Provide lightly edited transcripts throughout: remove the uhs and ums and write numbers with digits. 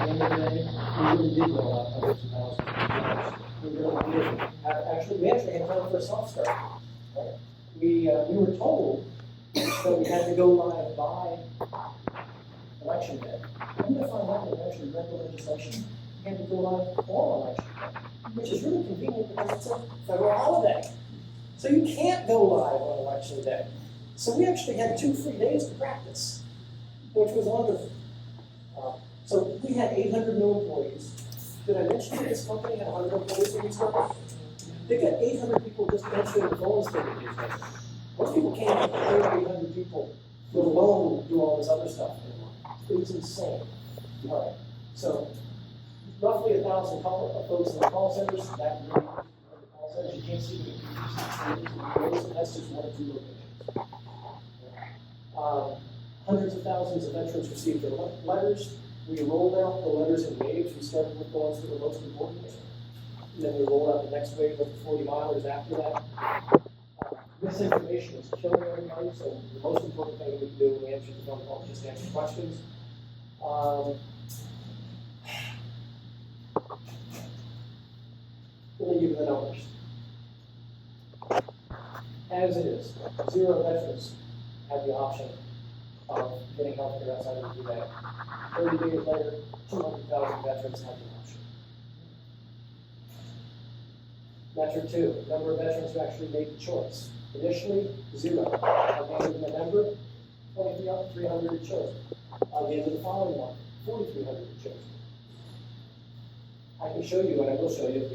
the end of the day, we really did roll out hundreds of thousands of dollars. We really did. We actually had time for a soft start. Right? We were told that we had to go live by election day. Come to find out that actually read the legislation, we had to go live on election day, which is really convenient because it's a federal holiday. So you can't go live on election day. So we actually had 2 free days to practice, which was wonderful. So we had 800 new employees. Did I mention that this company had 100 employees when we started? They got 800 people just answering the phones for the business. Most people can't hire 800 people, let alone do all this other stuff anymore. It was insane. All right. So roughly 1,000 folks in the call centers. That really the call centers. You can't see the that's just 1 or 2 locations. Hundreds of thousands of veterans received their letters. We rolled out the letters in waves. We started with the ones that were most important. And then we rolled out the next wave of the 40 milers after that. Misinformation is killing everybody, so the most important thing we can do when we answer the phone call is just answer questions. Let me give you the numbers. As it is, 0 veterans have the option of getting health care outside of the VA. 30 days later, 200,000 veterans have the option. Metric 2, number of veterans who actually made the choice. Initially, 0. At the end of November, 2,300 had chosen. At the end of the following month, 4,300 had chosen. I can show you, and I will show you, a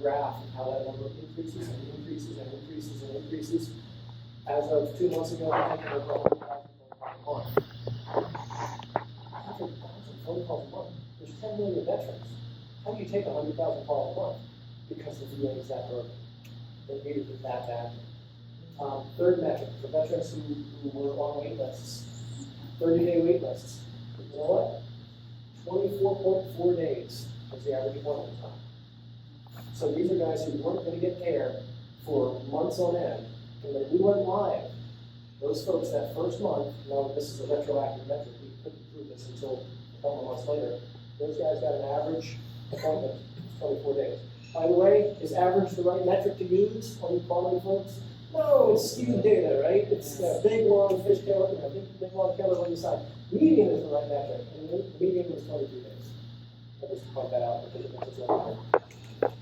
graph of how that number increases and increases and increases and increases. As of 2 months ago, I think over 100,000 phone calls a month. 100,000 phone calls a month. There's 10 million veterans. How do you take 100,000 calls a month? Because the VA is that broken. They needed it that badly. Third metric, for veterans who were on wait lists, 30-day wait lists. You know what? 24.4 days was the average appointment time. So these are guys who weren't going to get care for months on end. And when we went live, those folks that first month, now this is a retroactive metric, we couldn't prove this until a couple of months later, those guys got an average appointment of 24 days. By the way, is average the right metric to use on quality folks? No, it's skewed data, right? It's big, long fishtail, big, long tail on the side. Median is the right metric, and the median was 23 days. I just point that out because it makes it look better.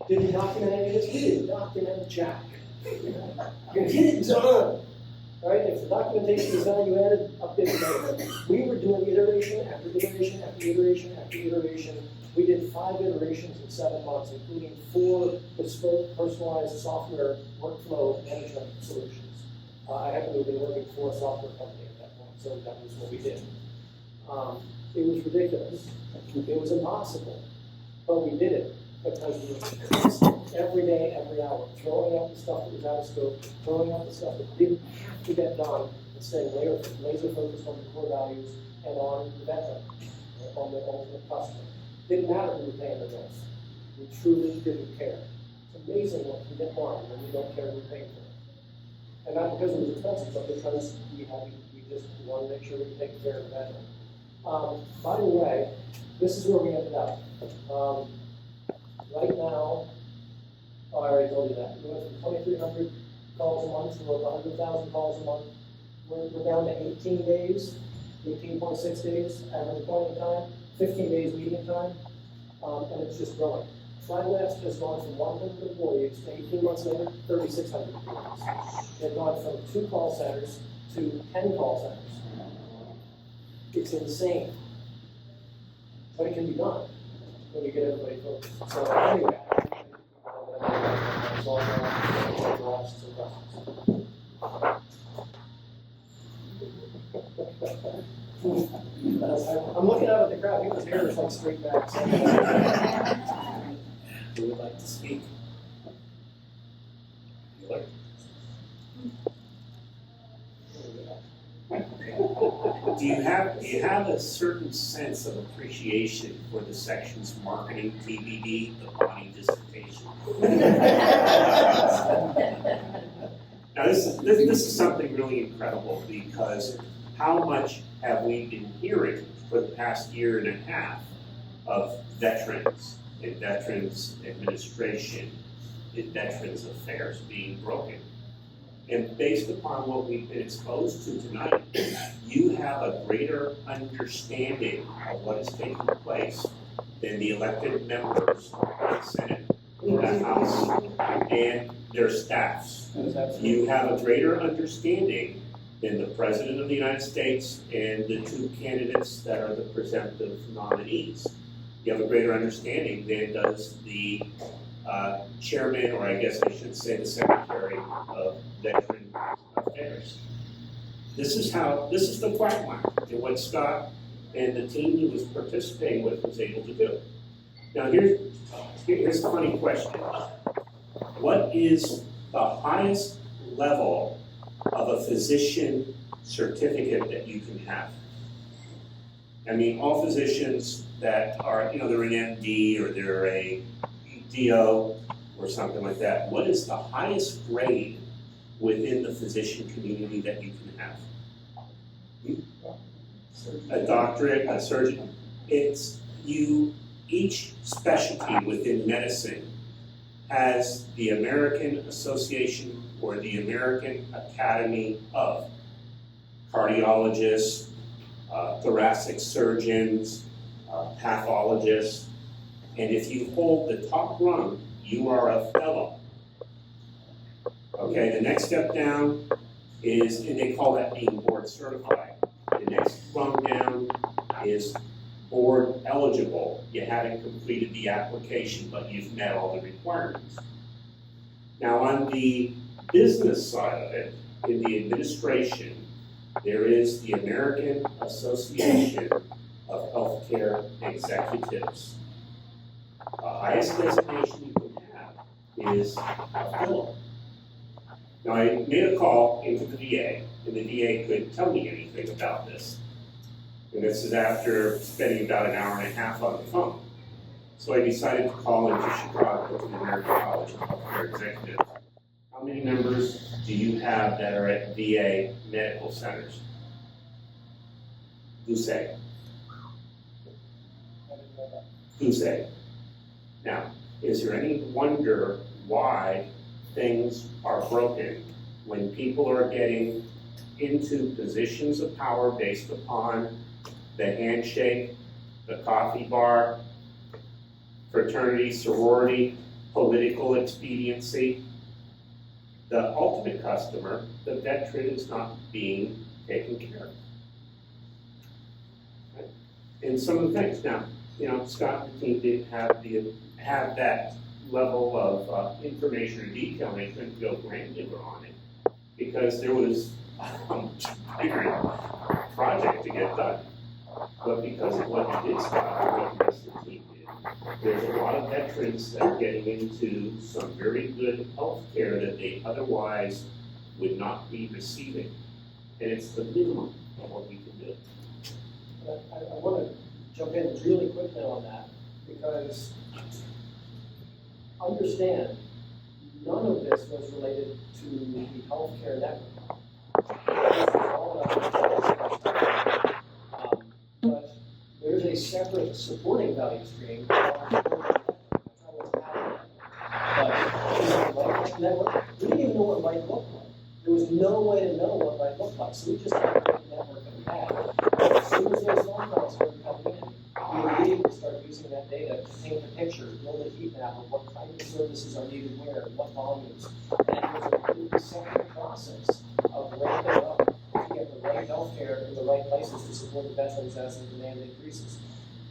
Did we document any of this? We didn't document jack. You get it done. Right? If the documentation is value added, update the data. We were doing iteration after iteration after iteration after iteration. We did 5 iterations in 7 months, including 4 bespoke, personalized software workflow management solutions. I happen to have been working for a software company at that point, so that was what we did. It was ridiculous. It was impossible, but we did it because we were constant every day, every hour, throwing out the stuff that was out of scope, throwing out the stuff that didn't have to get done, and staying laser focused on the core values and on the veteran, on the ultimate customer. Didn't matter who was paying the bills. We truly didn't care. It's amazing what can get done when you don't care who's paying for it. And not because it was expensive, but because we just wanted to make sure we could take care of the veteran. By the way, this is where we ended up. Right now, I already told you that. We went from 2,300 calls a month to over 100,000 calls a month. We're down to 18 days, 18.6 days average appointment time, 15 days median time, and it's just growing. FlyWest has gone from 100 employees to 18 months later, 3,600 employees. They've gone from 2 call centers to 10 call centers. It's insane. But it can be done when you get everybody focused. So anyway, that's all I want to ask some questions. I'm looking out at the crowd. People's hair is like straight back. Who would like to speak? Do you have a certain sense of appreciation for the section's marketing TBD, the body dissertation? Now this is something really incredible, because how much have we been hearing for the past year and a half of veterans and veterans administration and veterans affairs being broken. And based upon what we've been exposed to tonight, you have a greater understanding of what is taking place than the elected members of the Senate, the House, and their staffs. You have a greater understanding than the President of the United States and the two candidates that are the presumptive nominees. You have a greater understanding than does the chairman, or I guess I should say the Secretary of Veteran Affairs. This is the quagmire and what Scott and the team he was participating with was able to do. Now here's the funny question. What is the highest level of a physician certificate that you can have? I mean, all physicians that are, they're an MD or they're a DO or something like that. What is the highest grade within the physician community that you can have? A doctorate, a surgeon. It's each specialty within medicine has the American Association or the American Academy of Cardiologists, thoracic surgeons, pathologists, and if you hold the top rung, you are a fellow. Okay, the next step down is, and they call that being board certified. The next rung down is board eligible. You haven't completed the application, but you've met all the requirements. Now on the business side of it, in the administration, there is the American Association of Healthcare Executives. The highest designation you can have is a fellow. Now I made a call into the VA, and the VA couldn't tell me anything about this. And this is after spending about an hour and a half on the phone. So I decided to call into Chicago to the American College of Healthcare Executives. How many members do you have that are at VA medical centers? Who say? Who say? Now, is there any wonder why things are broken when people are getting into positions of power based upon the handshake, the coffee bar, fraternity, sorority, political expediency? The ultimate customer, the veteran, is not being taken care of. Right? And some of the things, now, Scott and the team didn't have that level of information or detail, and they couldn't go granular on it because there was a bigger project to get done. But because of what you did, Scott, and what the rest of the team did, there's a lot of veterans that are getting into some very good health care that they otherwise would not be receiving. And it's the minimum of what we can do. I want to jump in really quickly on that, because understand, none of this was related to the healthcare network. This is all about but there's a separate supporting value stream. But network, we didn't even know what light looked like. There was no way to know what light looked like, so we just had the network that we had. As soon as those phone calls started coming in, we immediately started using that data to paint the picture, build a heat map of what kind of services are needed where, what volumes. And it was a completely separate process of ramping up to get the right healthcare in the right places to support the veterans as the demand increases.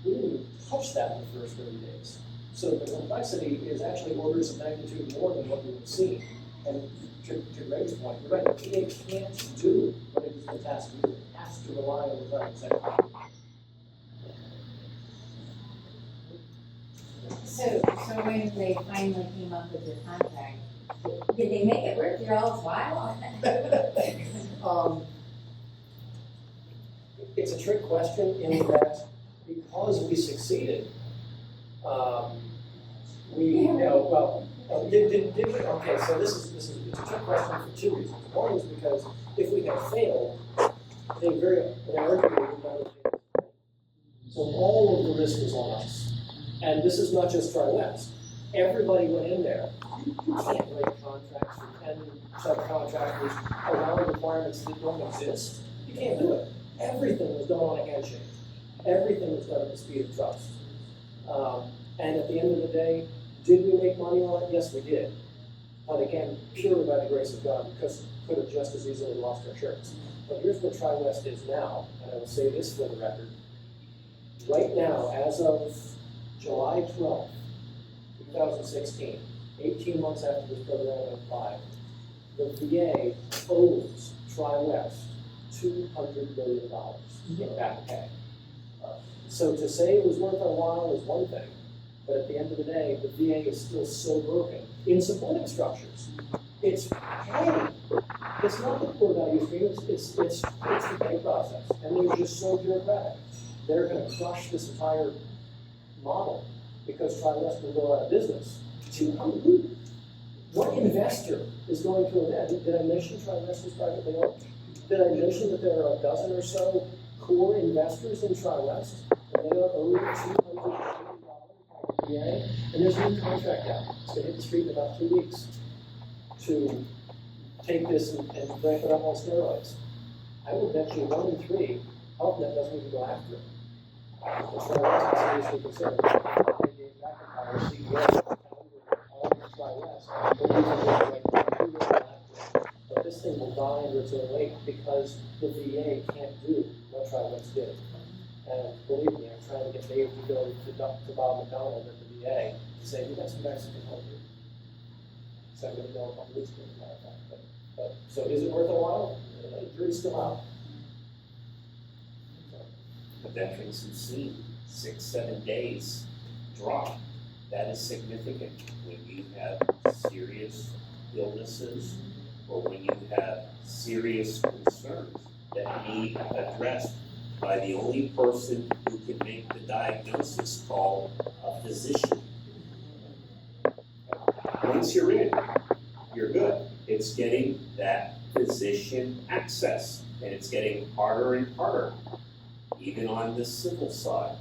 We didn't even touch that in the first 30 days. So the complexity is actually orders of magnitude more than what we've seen. And to Greg's point, you're right, the VA can't do what it is the task to do. It has to rely on the private sector. So when they finally came up with their contract, did they make it worth your all's while? It's a trick question in that because we succeeded, okay, so this is it's a trick question for two reasons. One is because if we had failed, they arguably would not have So all of the risk was on us. And this is not just Tri-West. Everybody went in there. You can't write contracts for 10 subcontractors around requirements that don't exist. You can't do it. Everything was done on a handshake. Everything was done at the speed of trust. And at the end of the day, did we make money on it? Yes, we did. But again, purely by the grace of God, because we could have just as easily lost our shirts. But here's what Tri-West is now, and I will say this for the record. Right now, as of July 12th, 2016, 18 months after this program went live, the VA owes Tri-West $200 million in back pay. So to say it was worth our while is one thing, but at the end of the day, the VA is still so broken in supporting structures. It's pay. It's not the core value stream, it's the pay process. And they're just so bureaucratic. They're going to crush this entire model because Tri-West will go out of business. What investor is going to invest? Did I mention Tri-West is privately owned? Did I mention that there are a dozen or so core investors in Tri-West? And they are owed $200 million by the VA? And there's a new contract out. It's going to hit the street in about 2 weeks to take this and ramp it up on steroids. I would bet you 1 in 3, HealthNet doesn't even go after it. The Tri-West is seriously considered. They gave McIntyre, CEO, all of Tri-West, but this thing will die under its own weight because the VA can't do what Tri-West did. And believe me, I'm trying to get Dave to go to Bob McDonald at the VA to say, you got some guys that can help you. So I'm going to go a couple weeks ago, as a matter of fact. But, so is it worth a while? The jury's still out. The veterans who've seen 6-7 days drop, that is significant when you have serious illnesses or when you have serious concerns that need addressed by the only person who can make the diagnosis called a physician. Once you're in, you're good. It's getting that physician access, and it's getting harder and harder, even on the civil side.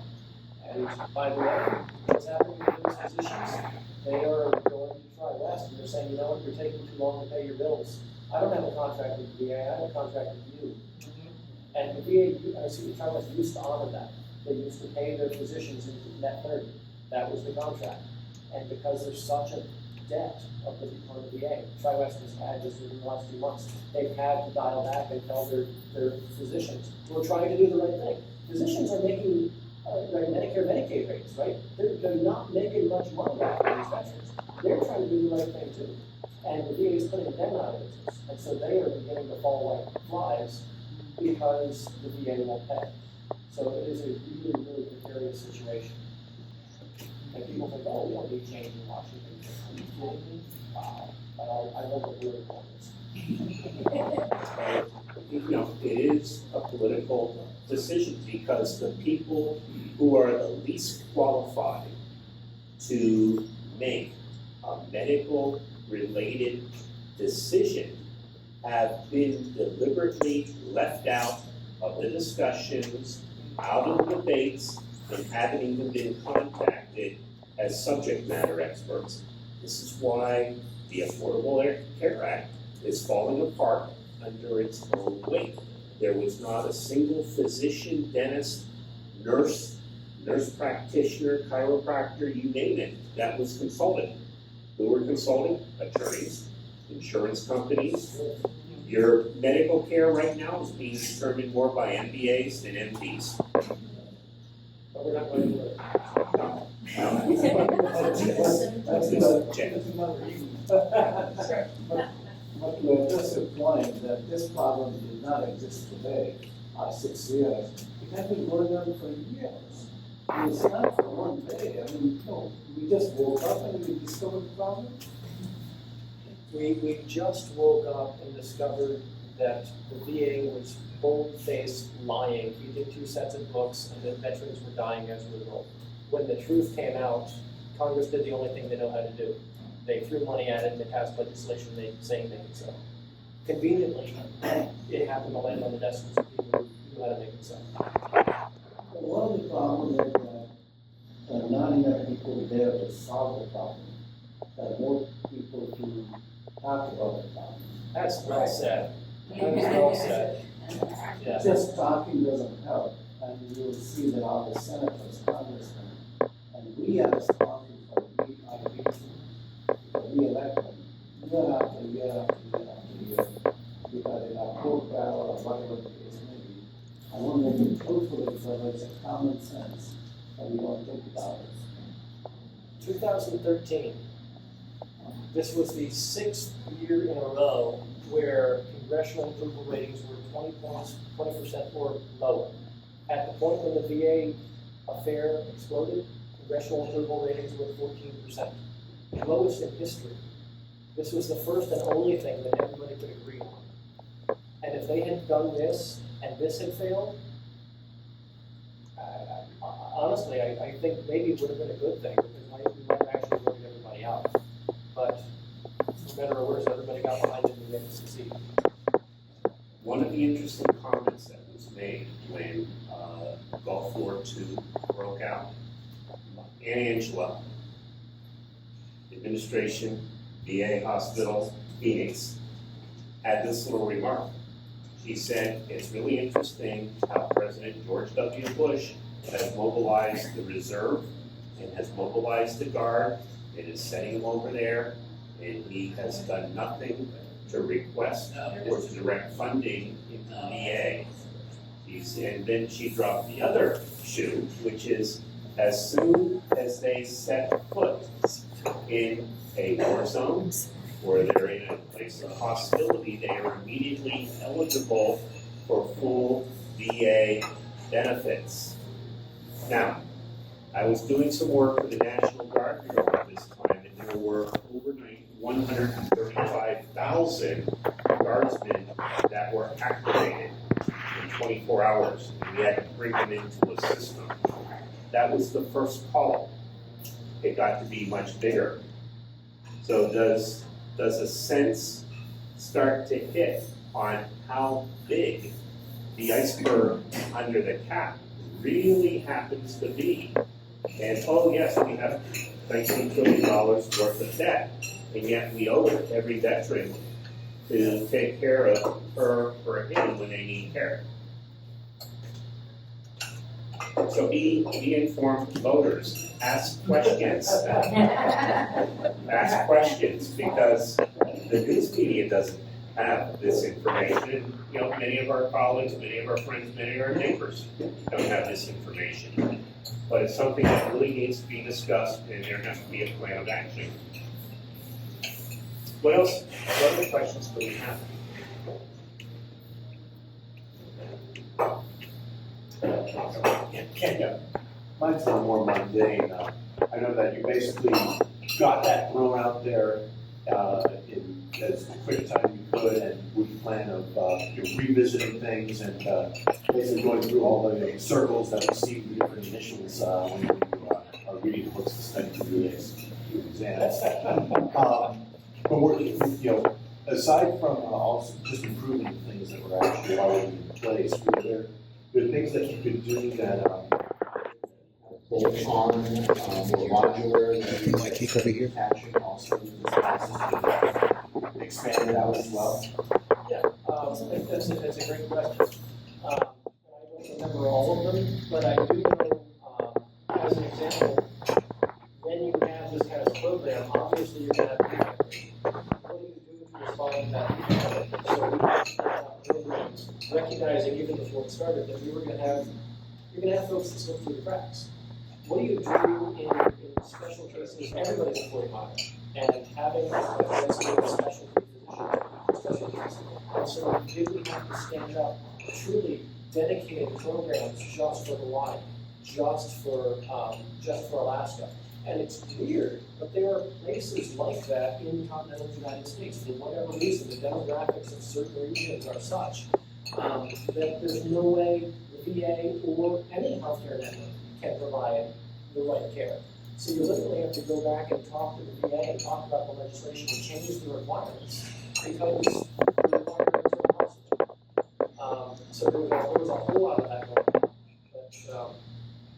And by the way, what's happening with those physicians? They are going to Tri-West and they're saying, you know what, you're taking too long to pay your bills. I don't have a contract with the VA, I have a contract with you. And the VA, Tri-West used to honor that. They used to pay their physicians in net 30. That was the contract. And because there's such a debt on the VA, Tri-West has had just in the last few months, they've had to dial back and tell their physicians who are trying to do the right thing. Physicians are making Medicare, Medicaid rates, right? They're not making much money off of these veterans. They're trying to do the right thing too. And the VA is putting them out of business. And so they are beginning to fall like flies because the VA won't pay. So it is a really, really precarious situation. And people think, oh, we don't need change in Washington. Are you kidding me? But I love what we're doing this. You know, it is a political decision because the people who are the least qualified to make a medical related decision have been deliberately left out of the discussions, out of the debates, and haven't even been contacted as subject matter experts. This is why the Affordable Care Act is falling apart under its own weight. There was not a single physician, dentist, nurse practitioner, chiropractor, you name it, that was consulted. Who were consulting? Attorneys, insurance companies. Your medical care right now is being determined more by MBAs than MDs. But we're not going to do it. But we're just implying that this problem did not exist today, 6 years. It has been going on for years. And it's not for one day. I mean, no, we just woke up and we discovered the problem. We just woke up and discovered that the VA was bold-faced lying, keeping 2 sets of books, and that veterans were dying as a result. When the truth came out, Congress did the only thing they know how to do. They threw money at it and they passed legislation saying they could sell. Conveniently, it happened to land on the desks of people who knew how to make it sell. One of the problems people there to solve the problem. There are more people to talk about the problem. That's well said. That is well said. Yeah. Just talking doesn't help, and you will see that all the senators, congressmen, and we are responsible for re-election, year after year after year after year, because in our court battle or whatever the case may be, I want to make it truthfully so that it's a common sense, and we don't think about it. 2013, this was the 6th year in a row where congressional approval ratings were 20% or lower. At the point when the VA affair exploded, congressional approval ratings were 14%. Lowest in history. This was the first and only thing that everybody could agree on. And if they had done this and this had failed, honestly, I think maybe it would have been a good thing because we might have actually voted everybody out. But for better or worse, everybody got behind it and they didn't succeed. One of the interesting comments that was made when Gulf War II broke out, Ann Angela, administration, VA hospital, Phoenix, had this little remark. She said, it's really interesting how President George W. Bush has mobilized the reserve and has mobilized the guard and is sending them over there, and he has done nothing to request or to direct funding into the VA. And then she dropped the other shoe, which is as soon as they set foot in a war zone or they're in a place of hostility, they are immediately eligible for full VA benefits. Now, I was doing some work for the National Guard Bureau at this time, and there were overnight 135,000 guardsmen that were activated in 24 hours, and we had to bring them into a system. That was the first call. It got to be much bigger. So does a sense start to hit on how big the iceberg under the cap really happens to be? And oh yes, we have $19 trillion worth of debt, and yet we owe it to every veteran to take care of her or him when they need care. So be informed voters. Ask questions. Ask questions, because the news media doesn't have this information. You know, many of our colleagues, many of our friends, many of our neighbors don't have this information. But it's something that really needs to be discussed, and there has to be a plan of action. What else? What other questions do we have? Yeah. Mine's a little more mundane. I know that you basically got that thrown out there in as quick a time you could, and with the plan of revisiting things and basically going through all the circles that we see the different initials when you are reading the books to study for the exams. But we're, aside from also just improving the things that were actually already in place, were there things that you could do that both on more modular that you might keep over here, attaching also to this process to expand it out as well? Yeah, I think that's a great question. I don't remember all of them, but I do know, as an example, when you have this kind of program, obviously you're going to have what do you do to respond to that? So we have programs recognizing even before it started that you're going to have folks that slip through the cracks. What do you do in special cases? Everybody's a fully modern, and having a specialty physician, special case. And so did we have to stand up truly dedicated programs just for Hawaii, just for Alaska? And it's weird, but there are places like that in the continental United States. For whatever reason, the demographics of certain regions are such that there's no way the VA or any healthcare network can provide the right care. So you literally have to go back and talk to the VA and talk about the legislation and change the requirements because the requirements are impossible. So there was a whole lot of that going on.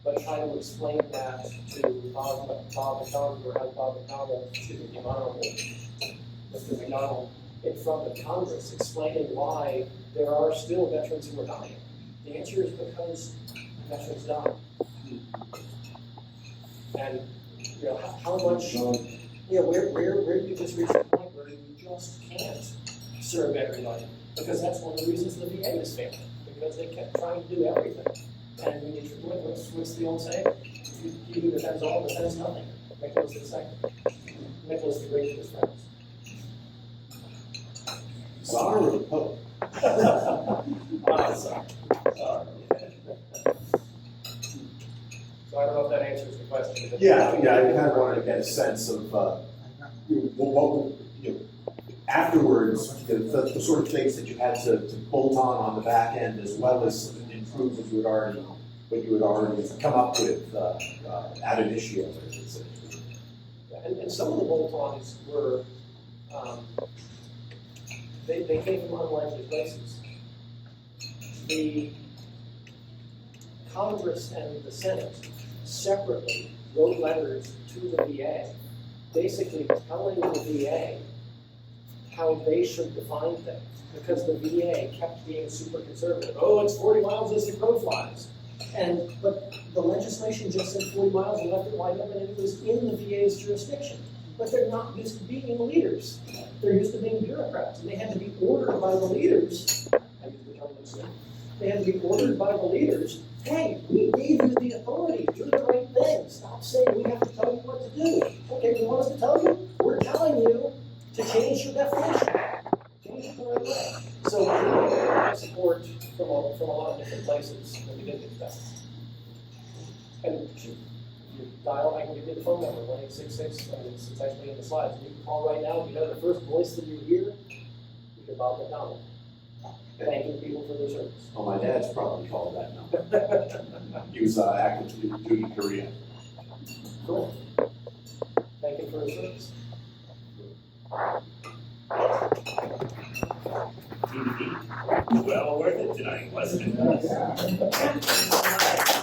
But but try to explain that to Bob McDonald, or have Bob McDonald, excuse me, the Honorable Mr. McDonald, in front of Congress, explaining why there are still veterans who are dying. The answer is because veterans die. And, you know, how much, where do you just reach the point where you just can't serve everybody? Because that's one of the reasons the VA is failing, because they kept trying to do everything. And when you, what's the old saying? He who defends all defends nothing. Nicholas II. Nicholas the Great with his friends. Czar or the Pope? Sorry. So I don't know if that answers the question. but- Yeah, I kind of wanted to get a sense of, afterwards, the sort of things that you had to bolt on the back end, as well as improve what you had already come up with ad initio, as it says. And some of the bolt-ons were, they came from unlikely places. The Congress and the Senate separately wrote letters to the VA, basically telling the VA how they should define things, because the VA kept being super conservative. Oh, it's 40 miles as the crow flies. But the legislation just said 40 miles and left it wide open, and it was in the VA's jurisdiction. But they're not used to being leaders. They're used to being bureaucrats, and they had to be ordered by the leaders. I use the term loosely. They had to be ordered by the leaders. Hey, we gave you the authority. Do the right thing. Stop saying we have to tell you what to do. Okay, you want us to tell you? We're telling you to change your definition. Change it the right way. So we got support from a lot of different places, and we didn't expect. And you dial, I can give you the phone number, 1-866, and it's actually in the slides. You can call right now. If you know the first voice that you hear, you can Bob McDonald. Thanking people for their service. Oh, my dad's probably called that number. He was active duty Korea. Cool. Thank you for his service. Well worth it tonight, wasn't it?